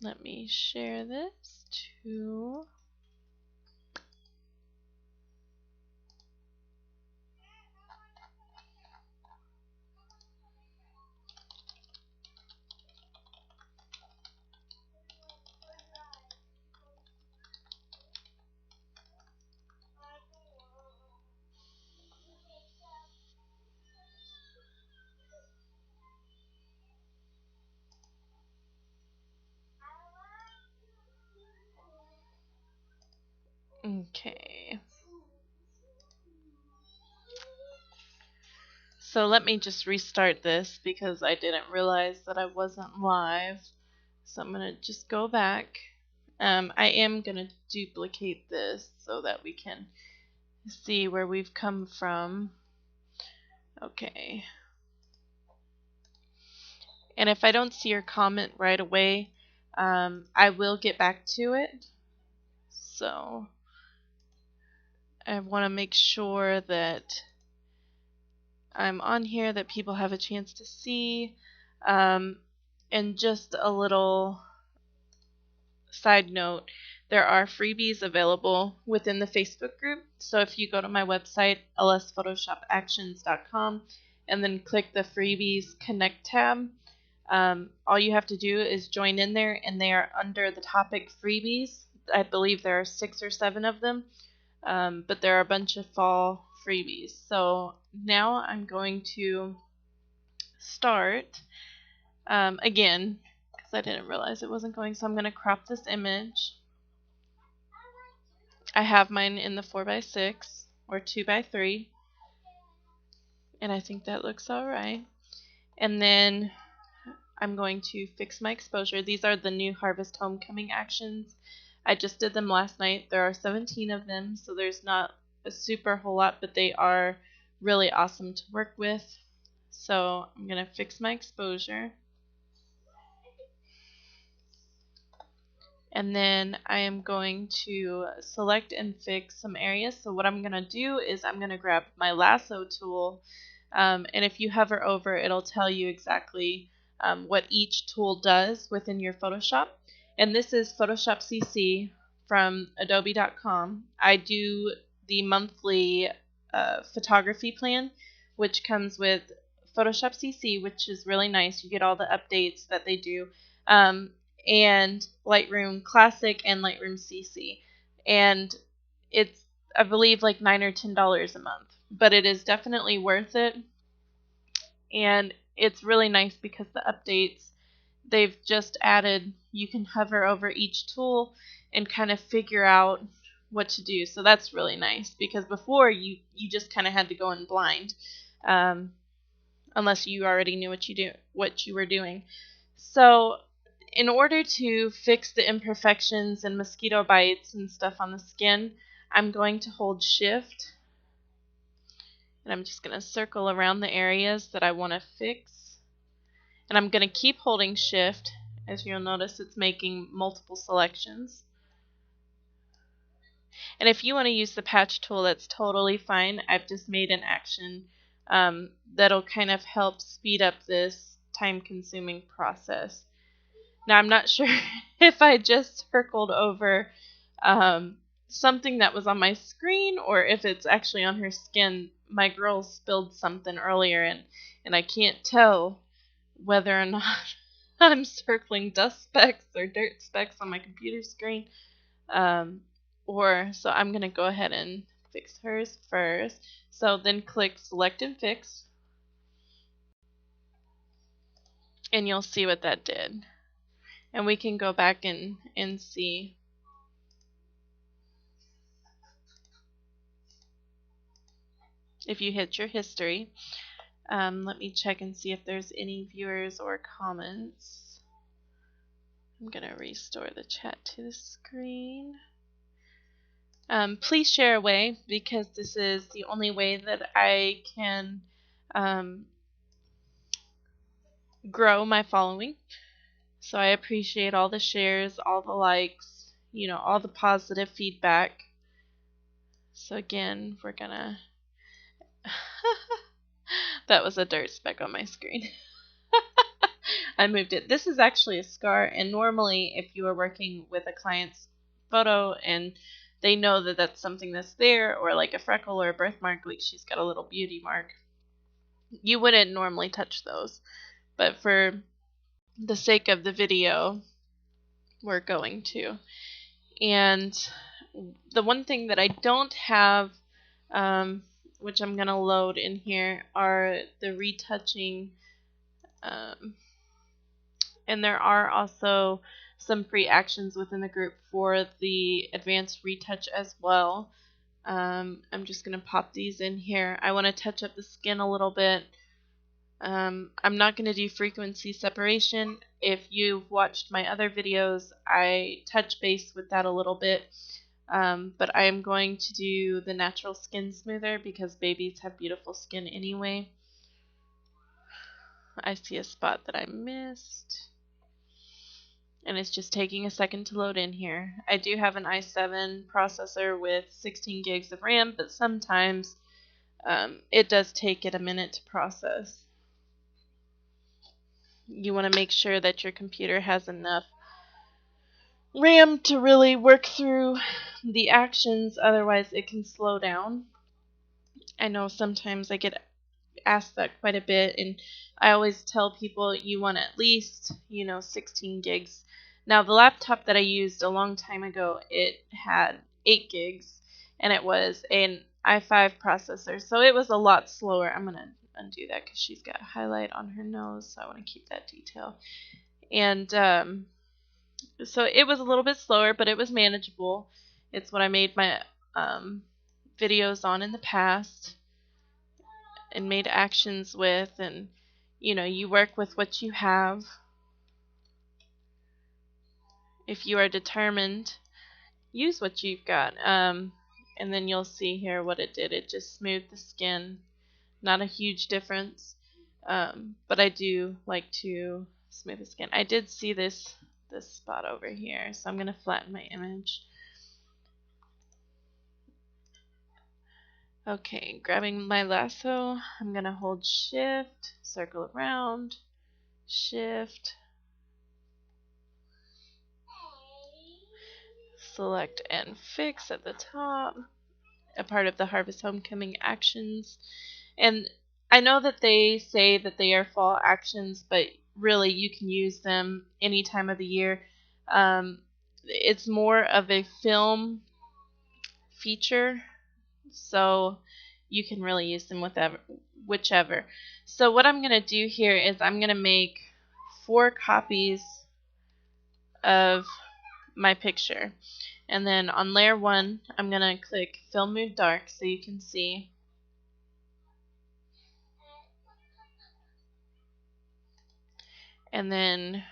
Let me share this to... Okay. So let me just restart this because I didn't realize that I wasn't live. So I'm going to just go back. I am going to duplicate this so that we can see where we've come from. Okay. And if I don't see your comment right away, I will get back to it. So I want to make sure that I'm on here, that people have a chance to see. And just a little side note, there are freebies available within the Facebook group. So if you go to my website, lsphotoshopactions.com, and then click the freebies connect tab, all you have to do is join in there, and they are under the topic freebies. I believe there are 6 or 7 of them, but there are a bunch of fall freebies. So now I'm going to start again, because I didn't realize it wasn't going, so I'm going to crop this image. I have mine in the 4x6 or 2x3, and I think that looks alright. And then I'm going to fix my exposure. These are the new Harvest Homecoming actions. I just did them last night. There are 17 of them, so there's not a super whole lot, but they are really awesome to work with. So I'm going to fix my exposure. And then I am going to select and fix some areas. So what I'm going to do is I'm going to grab my lasso tool, and if you hover over, it'll tell you exactly what each tool does within your Photoshop. And this is Photoshop CC from adobe.com. I do the monthly photography plan, which comes with Photoshop CC, which is really nice. You get all the updates that they do. And Lightroom Classic and Lightroom CC. And it's, I believe, like $9 or $10 a month. But it is definitely worth it. And it's really nice because the updates, they've just added, you can hover over each tool and kind of figure out what to do. So that's really nice, because before you just kind of had to go in blind, unless you already knew what you were doing. So in order to fix the imperfections and mosquito bites and stuff on the skin, I'm going to hold Shift, and I'm just going to circle around the areas that I want to fix. And I'm going to keep holding Shift. As you'll notice, it's making multiple selections. And if you want to use the patch tool, that's totally fine. I've just made an action that'll kind of help speed up this time-consuming process. Now, I'm not sure if I just circled over something that was on my screen or if it's actually on her skin. My girl spilled something earlier, and I can't tell whether or not I'm circling dust specks or dirt specks on my computer screen. So I'm going to go ahead and fix hers first. So then click Select and Fix, and you'll see what that did. And we can go back and see. If you hit your history, let me check and see if there's any viewers or comments. I'm going to restore the chat to the screen. Please share away, because this is the only way that I can grow my following. So I appreciate all the shares, all the likes, all the positive feedback. So again, we're gonna that was a dirt speck on my screen. I moved it. This is actually a scar, and normally if you are working with a client's photo and they know that that's something that's there, or like a freckle or a birthmark, like she's got a little beauty mark, you wouldn't normally touch those. But for the sake of the video, we're going to. And the one thing that I don't have, which I'm going to load in here, are the retouching. And there are also some free actions within the group for the advanced retouch as well. I'm just going to pop these in here. I want to touch up the skin a little bit. I'm not going to do frequency separation. If you've watched my other videos, I touch base with that a little bit. But I am going to do the natural skin smoother because babies have beautiful skin anyway. I see a spot that I missed. And it's just taking a second to load in here. I do have an i7 processor with 16 gigs of RAM, but sometimes it does take it a minute to process. You want to make sure that your computer has enough RAM to really work through the actions, otherwise it can slow down. I know sometimes I get asked that quite a bit, and I always tell people you want at least 16 gigs. Now the laptop that I used a long time ago, it had 8 gigs and it was an i5 processor, so it was a lot slower. I'm gonna undo that because she's got a highlight on her nose, so I want to keep that detail. And so it was a little bit slower, but it was manageable. It's what I made my videos on in the past and made actions with, and you work with what you have. If you are determined, use what you've got. And then you'll see here what it did. It just smoothed the skin. Not a huge difference, but I do like to smooth the skin. I did see this spot over here, so I'm going to flatten my image. Okay, grabbing my lasso, I'm going to hold shift, circle around, shift, select and fix at the top, a part of the Harvest Homecoming actions. And I know that they say that they are fall actions, but really you can use them any time of the year. It's more of a film feature, so you can really use them with whichever. So what I'm going to do here is I'm going to make 4 copies of my picture. And then on layer 1, I'm going to click Film Mood Dark so you can see. And then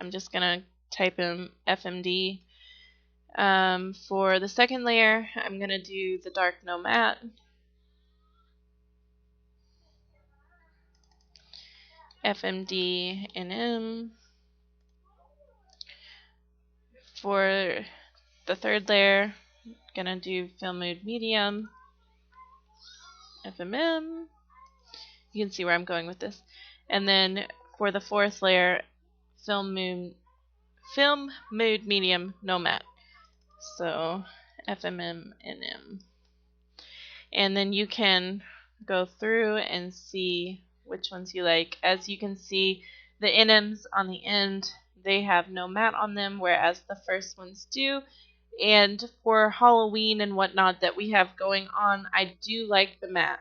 I'm just going to type in FMD. For the second layer, I'm going to do the Dark No Matte. FMD NM. For the third layer, I'm going to do Film Mood Medium. FMM. You can see where I'm going with this. And then for the fourth layer, Film Mood Medium No Matte. So FMM NM. And then you can go through and see which ones you like. As you can see, the NMs on the end, they have no matte on them, whereas the first ones do. And for Halloween and whatnot that we have going on, I do like the matte.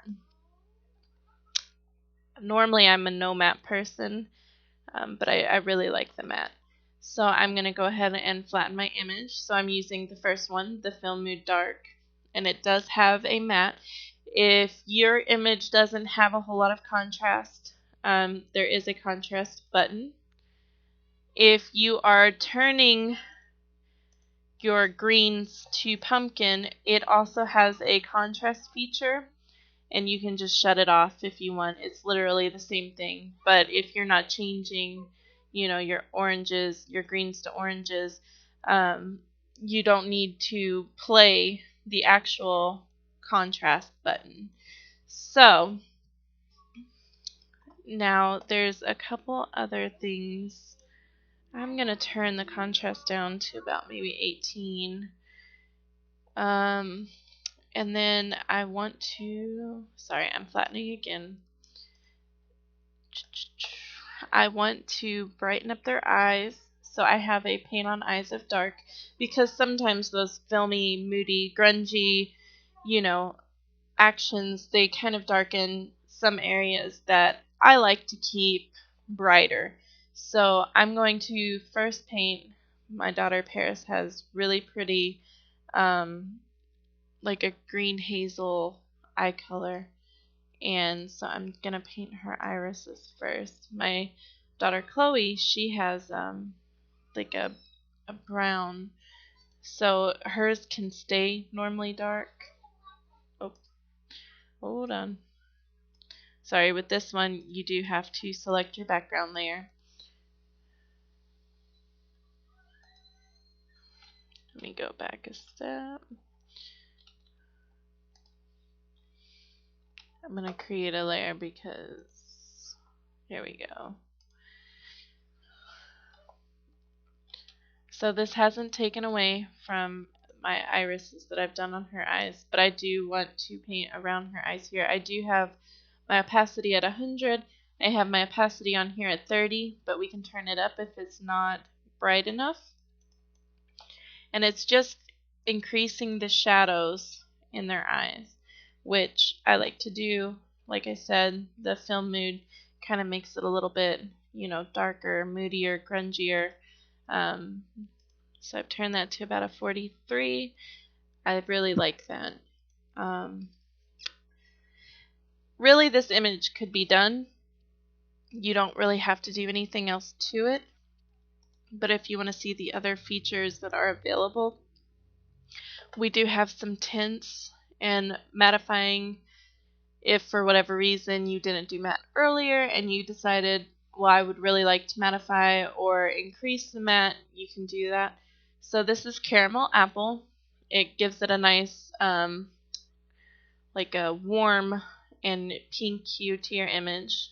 Normally I'm a no matte person, but I really like the matte. So I'm going to go ahead and flatten my image. So I'm using the first one, the Film Mood Dark, and it does have a matte. If your image doesn't have a whole lot of contrast, there is a contrast button. If you are turning your greens to pumpkin, it also has a contrast feature, and you can just shut it off if you want. It's literally the same thing, but if you're not changing, your oranges, your greens to oranges, you don't need to play the actual contrast button. So Now there's a couple other things. I'm going to turn the contrast down to about maybe 18. And then I want to, sorry, I'm flattening again. I want to brighten up their eyes. So I have a paint on eyes of dark, because sometimes those filmy, moody, grungy, you know, actions, they kind of darken some areas that I like to keep brighter. So I'm going to first paint, my daughter Paris has really pretty, like a green hazel eye color. And so I'm going to paint her irises first. My daughter Chloe, she has like a brown. So hers can stay normally dark. Oh, hold on. Sorry, with this one, you do have to select your background layer. Let me go back a step. I'm going to create a layer because, here we go. So this hasn't taken away from my irises that I've done on her eyes, but I do want to paint around her eyes here. I do have my opacity at 100. I have my opacity on here at 30, but we can turn it up if it's not bright enough. And it's just increasing the shadows in their eyes, which I like to do. Like I said, the film mood kind of makes it a little bit, darker, moodier, grungier. So I've turned that to about a 43. I really like that. Really, this image could be done. You don't really have to do anything else to it. But if you want to see the other features that are available, we do have some tints and mattifying. If for whatever reason you didn't do matte earlier and you decided, well, I would really like to mattify or increase the matte, you can do that. So this is Caramel Apple. It gives it a nice, like a warm and pink hue to your image.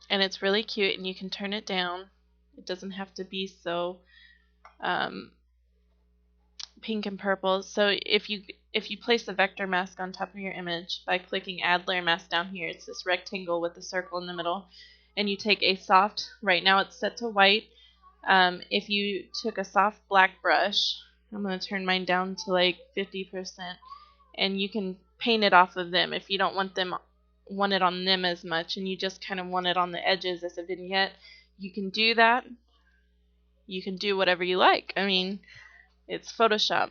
And it's really cute, and you can turn it down. It doesn't have to be so pink and purple. So if you place a vector mask on top of your image by clicking add layer mask down here, it's this rectangle with a circle in the middle, and you take a soft, right now it's set to white. If you took a soft black brush, I'm going to turn mine down to like 50%, and you can paint it off of them if you don't want it on them as much, and you just kind of want it on the edges as a vignette. You can do that. You can do whatever you like. I mean, it's Photoshop.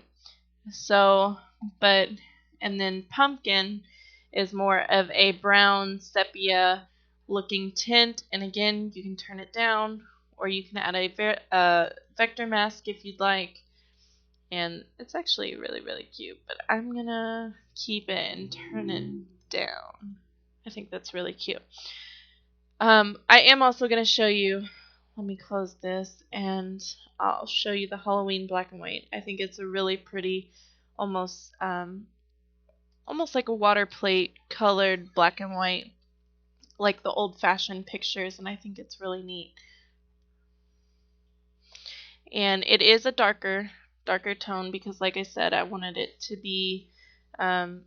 So, and then Pumpkin is more of a brown sepia looking tint, and again, you can turn it down, or you can add a vector mask if you'd like, and it's actually really, really cute, but I'm gonna keep it and turn it down. I think that's really cute. I am also gonna show you, let me close this, and I'll show you the Halloween black and white. I think it's a really pretty, almost like a water plate colored black and white, like the old-fashioned pictures, and I think it's really neat. And it is a darker tone because, like I said, I wanted it to be kind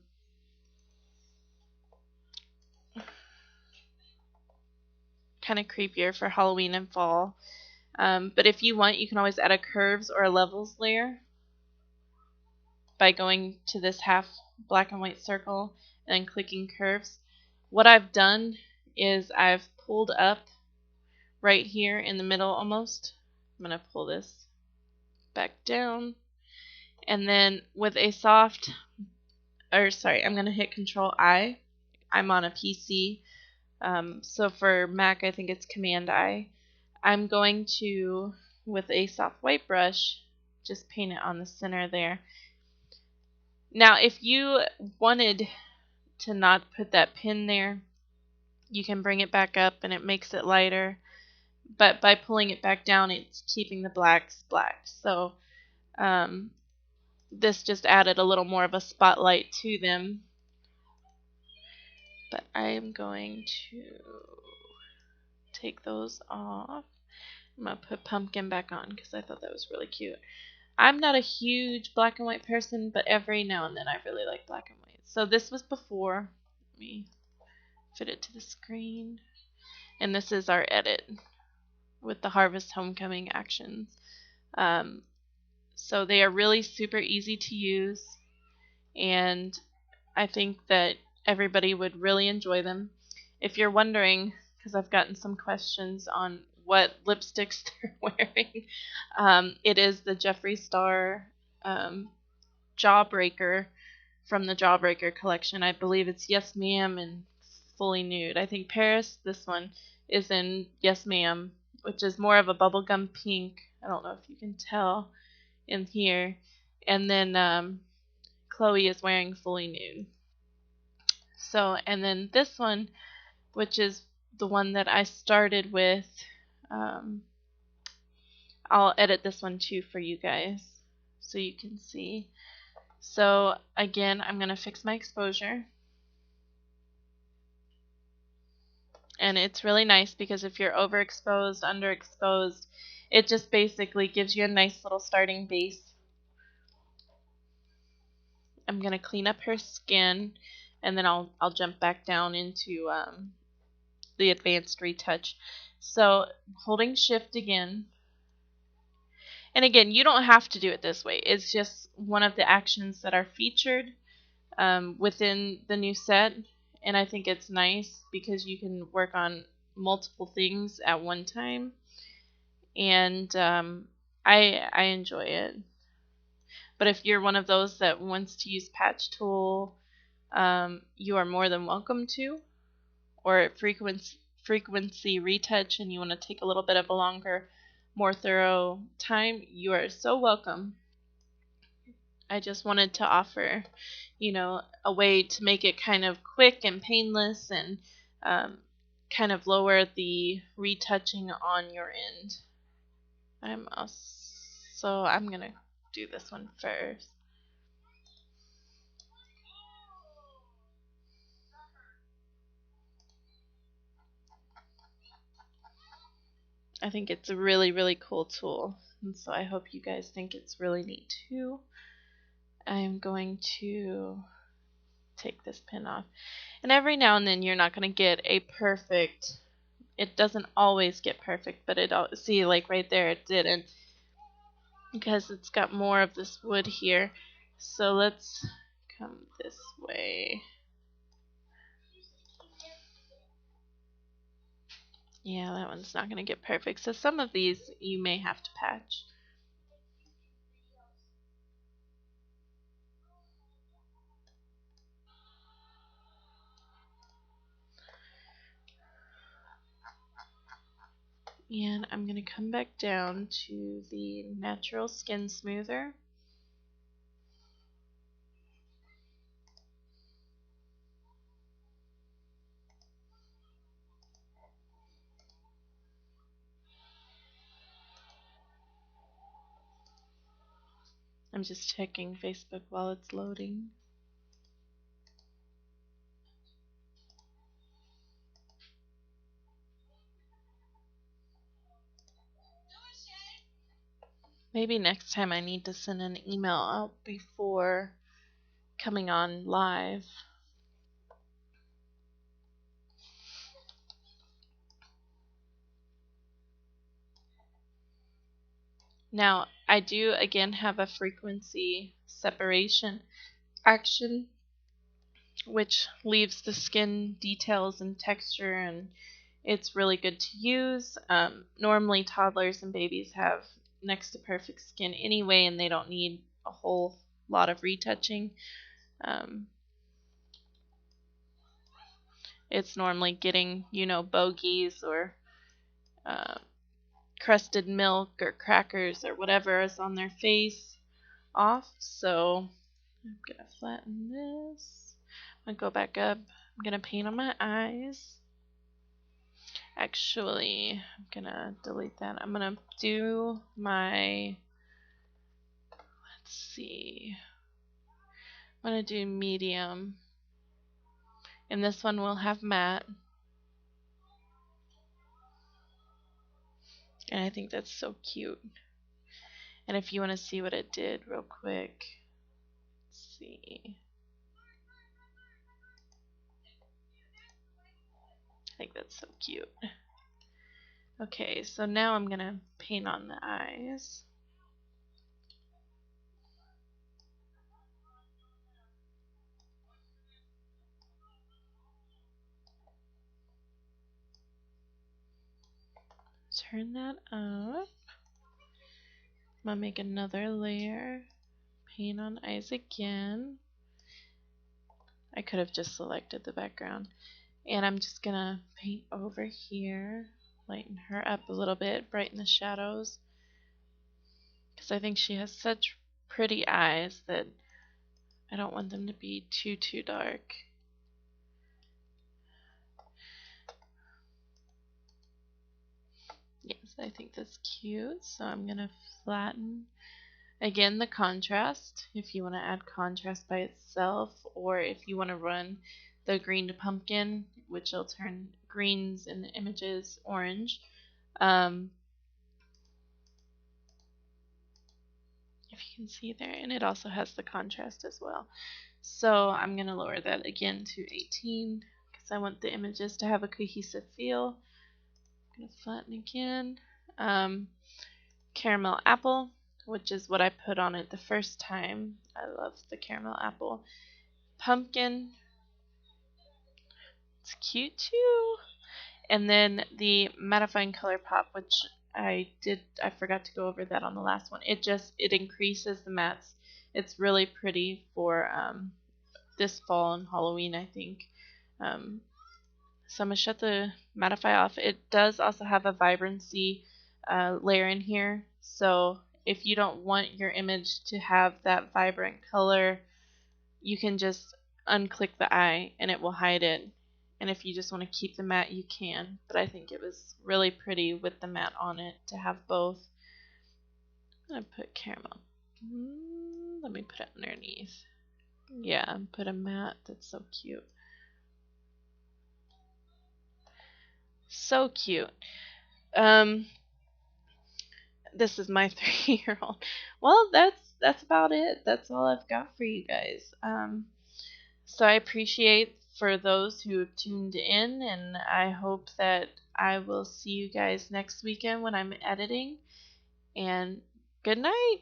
of creepier for Halloween and fall. But if you want, you can always add a curves or a levels layer by going to this half black and white circle and then clicking curves. What I've done is I've pulled up right here in the middle almost. I'm going to pull this back down, and then with a soft, I'm going to hit Control I. I'm on a PC, so for Mac I think it's Command I. I'm going to, with a soft white brush, just paint it on the center there. Now if you wanted to not put that pin there, you can bring it back up and it makes it lighter, but by pulling it back down it's keeping the blacks black. So this just added a little more of a spotlight to them. but I am going to take those off. I'm going to put Pumpkin back on because I thought that was really cute. I'm not a huge black and white person, but every now and then I really like black and white. So this was before. Let me fit it to the screen. And this is our edit with the Harvest Homecoming actions. So they are really super easy to use, and I think that everybody would really enjoy them. If you're wondering, because I've gotten some questions on what lipsticks they're wearing, it is the Jeffree Star Jawbreaker from the Jawbreaker collection. I believe it's Yes Ma'am and Fully Nude. I think Paris, this one, is in Yes Ma'am, which is more of a bubblegum pink. I don't know if you can tell in here. And then Chloe is wearing Fully Nude. So, and then this one, which is the one that I started with, I'll edit this one too for you guys so you can see. So again, I'm going to fix my exposure. And it's really nice because if you're overexposed, underexposed, it just basically gives you a nice little starting base. I'm going to clean up her skin, and then I'll jump back down into the advanced retouch. So holding shift again. And again, you don't have to do it this way. It's just one of the actions that are featured within the new set. And I think it's nice because you can work on multiple things at one time. And I enjoy it. But if you're one of those that wants to use Patch Tool, you are more than welcome to. Or frequency retouch and you want to take a little bit of a longer, more thorough time, you are so welcome. I just wanted to offer, a way to make it kind of quick and painless and kind of lower the retouching on your end. I'm going to do this one first. I think it's a really, really cool tool, and so I hope you guys think it's really neat too. I'm going to take this pin off. And every now and then you're not going to get a perfect, it doesn't always get perfect, but see, like right there, it didn't, because it's got more of this wood here. So let's come this way. Yeah, that one's not going to get perfect. So some of these you may have to patch. And I'm going to come back down to the natural skin smoother. I'm just checking Facebook while it's loading. Maybe next time I need to send an email out before coming on live. Now, I do again have a frequency separation action, which leaves the skin details and texture, and it's really good to use. Normally, toddlers and babies have next to perfect skin anyway, and they don't need a whole lot of retouching. It's normally getting, bogeys or crusted milk or crackers or whatever is on their face off. So I'm going to flatten this. I'm going to go back up. I'm going to paint on my eyes. Actually, I'm going to delete that. I'm going to do my, let's see, I'm going to do medium. And this one will have matte. And I think that's so cute. And if you want to see what it did real quick, let's see. I think that's so cute. Okay, so now I'm going to paint on the eyes. Turn that up. I'm going to make another layer. Paint on eyes again. I could have just selected the background. And I'm just going to paint over here. Lighten her up a little bit. Brighten the shadows. Because I think she has such pretty eyes that I don't want them to be too dark. Yes, I think that's cute. So I'm going to flatten again the contrast. If you want to add contrast by itself, or if you want to run the green to pumpkin, which will turn greens in the images orange. If you can see there, and it also has the contrast as well. So I'm going to lower that again to 18 because I want the images to have a cohesive feel. I'm going to flatten again. Caramel apple, which is what I put on it the first time. I love the caramel apple. Pumpkin, it's cute too. And then the mattifying color pop, which I forgot to go over that on the last one. It increases the mattes. It's really pretty for this fall and Halloween, I think. So I'm going to shut the mattify off. It does also have a vibrancy layer in here. So if you don't want your image to have that vibrant color, you can just unclick the eye and it will hide it. And if you just want to keep the matte, you can. But I think it was really pretty with the matte on it to have both. I'm going to put caramel. Let me put it underneath. Yeah, put a matte. That's so cute. So cute. This is my 3-year-old. Well, that's about it. That's all I've got for you guys. So I appreciate for those who have tuned in, and I hope that I will see you guys next weekend when I'm editing. And good night.